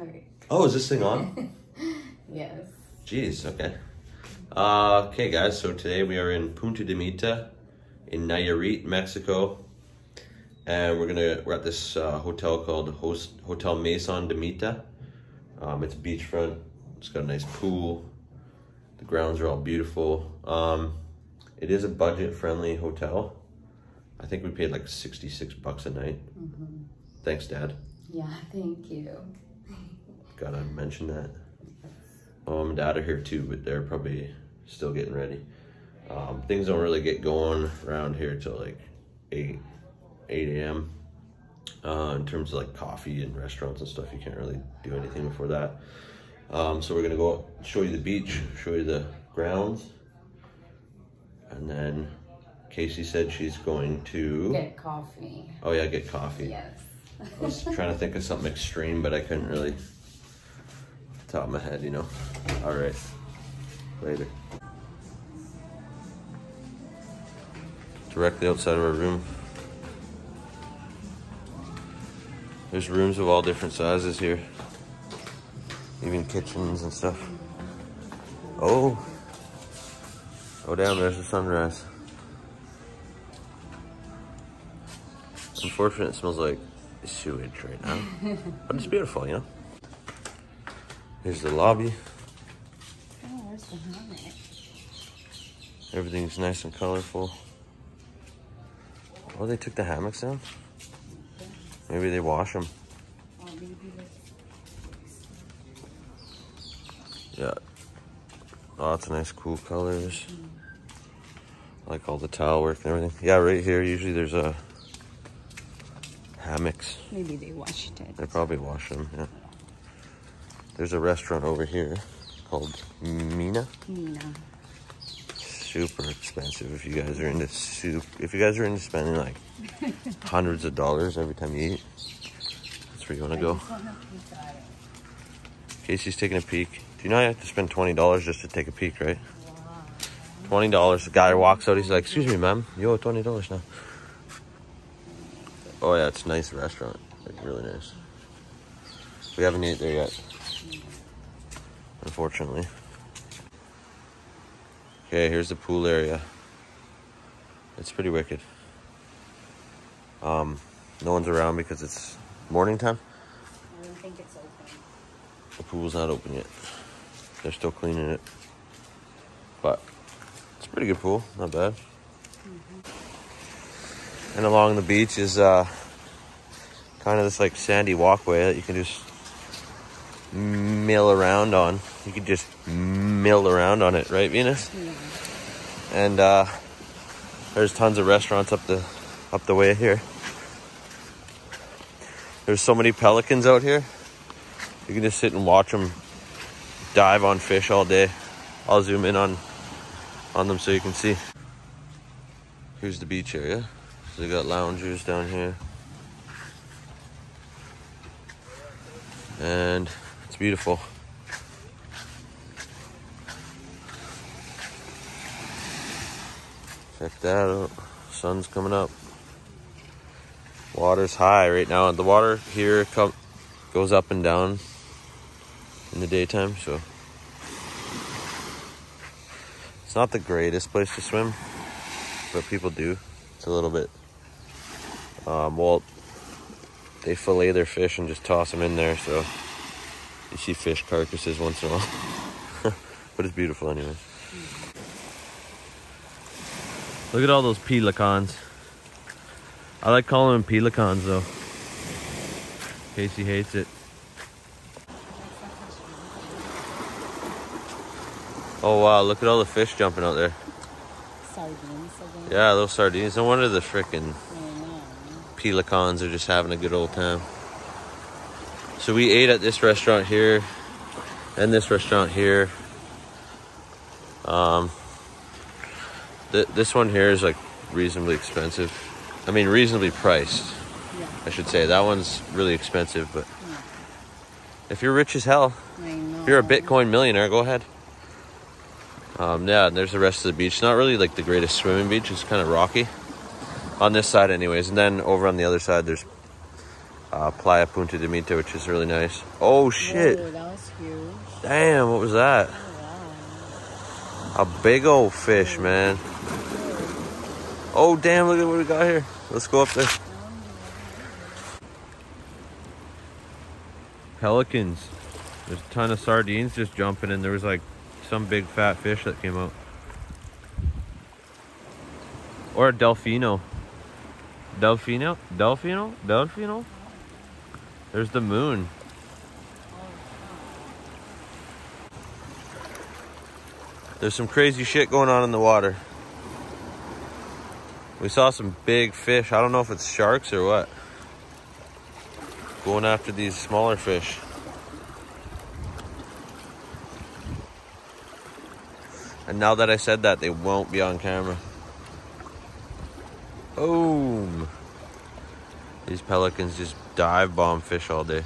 Okay. Oh, is this thing on? Yes. Jeez, okay. Okay, guys, so today we are in Punta de Mita in Nayarit, Mexico. And we're at this hotel called Hotel Meson de Mita. It's beachfront. It's got a nice pool. The grounds are all beautiful. It is a budget-friendly hotel. I think we paid like $66 a night. Mm-hmm. Thanks, Dad. Yeah, thank you. Gotta mention that. Mom and Dad are here too, but they're probably still getting ready. Things don't really get going around here till like 8 a.m. In terms of like coffee and restaurants and stuff, you can't really do anything before that. So we're gonna go show you the beach, show you the grounds, and then Casey said she's going to get coffee. Oh yeah, get coffee. Yes. I was trying to think of something extreme, but I couldn't really top of my head, you know. All right, later. Directly outside of our room. There's rooms of all different sizes here. Even kitchens and stuff. Oh damn, there's the sunrise. Unfortunately, it smells like sewage right now. But it's beautiful, you know? Here's the lobby. Oh, where's the hammock? Everything's nice and colorful. Oh, they took the hammocks down? Maybe they wash them. Yeah. Lots of nice, cool colors. I like all the towel work and everything. Yeah, right here, usually there's hammocks. Maybe they washed it. They probably wash them, yeah. There's a restaurant over here called Mina. Super expensive if you guys are into soup. If you guys are into spending like hundreds of dollars every time you eat, that's where you want to go. Casey's taking a peek. Do you know you have to spend $20 just to take a peek, right? Wow. $20. The guy walks out, he's like, "Excuse me, ma'am, you owe $20 now." Oh yeah, it's a nice restaurant. Like, really nice. We haven't eaten there yet, unfortunately. Okay, here's the pool area. It's pretty wicked. No one's around because it's morning time. I don't think it's open. The pool's not open yet. They're still cleaning it. But it's a pretty good pool, not bad. Mm-hmm. And along the beach is kind of this like sandy walkway that you can just mill around on. You can just mill around on it, right, Venus? Yeah. And there's tons of restaurants up the way here. There's so many pelicans out here. You can just sit and watch them dive on fish all day. I'll zoom in on them so you can see. Here's the beach area. So they got loungers down here. And it's beautiful. Check that out. Sun's coming up. Water's high right now. The water here goes up and down in the daytime, so it's not the greatest place to swim, but people do. It's a little bit, well, they fillet their fish and just toss them in there, so you see fish carcasses once in a while. But it's beautiful anyways. Look at all those pelicans. I like calling them pelicans though. Casey hates it. Oh wow, look at all the fish jumping out there. Sardines again. Yeah, those sardines. No wonder the frickin' pelicans are just having a good old time. So we ate at this restaurant here and this restaurant here. This one here is like reasonably expensive. I mean, reasonably priced. Yeah. I should say. That one's really expensive, but if you're rich as hell, if you're a Bitcoin millionaire, go ahead. Yeah, and there's the rest of the beach. Not really like the greatest swimming beach. It's kind of rocky on this side anyways. And then over on the other side, there's Playa Punta de Mita, which is really nice. Oh shit! Whoa, that was huge. Damn, what was that? Oh, A big old fish, man. Oh damn! Look at what we got here. Let's go up there. Pelicans. There's a ton of sardines just jumping in. There was like some big fat fish that came out. Or a delfino. Delfino? Delfino? Delfino? There's the moon. There's some crazy shit going on in the water. We saw some big fish. I don't know if it's sharks or what. Going after these smaller fish. And now that I said that, they won't be on camera. Boom. These pelicans just dive bomb fish all day.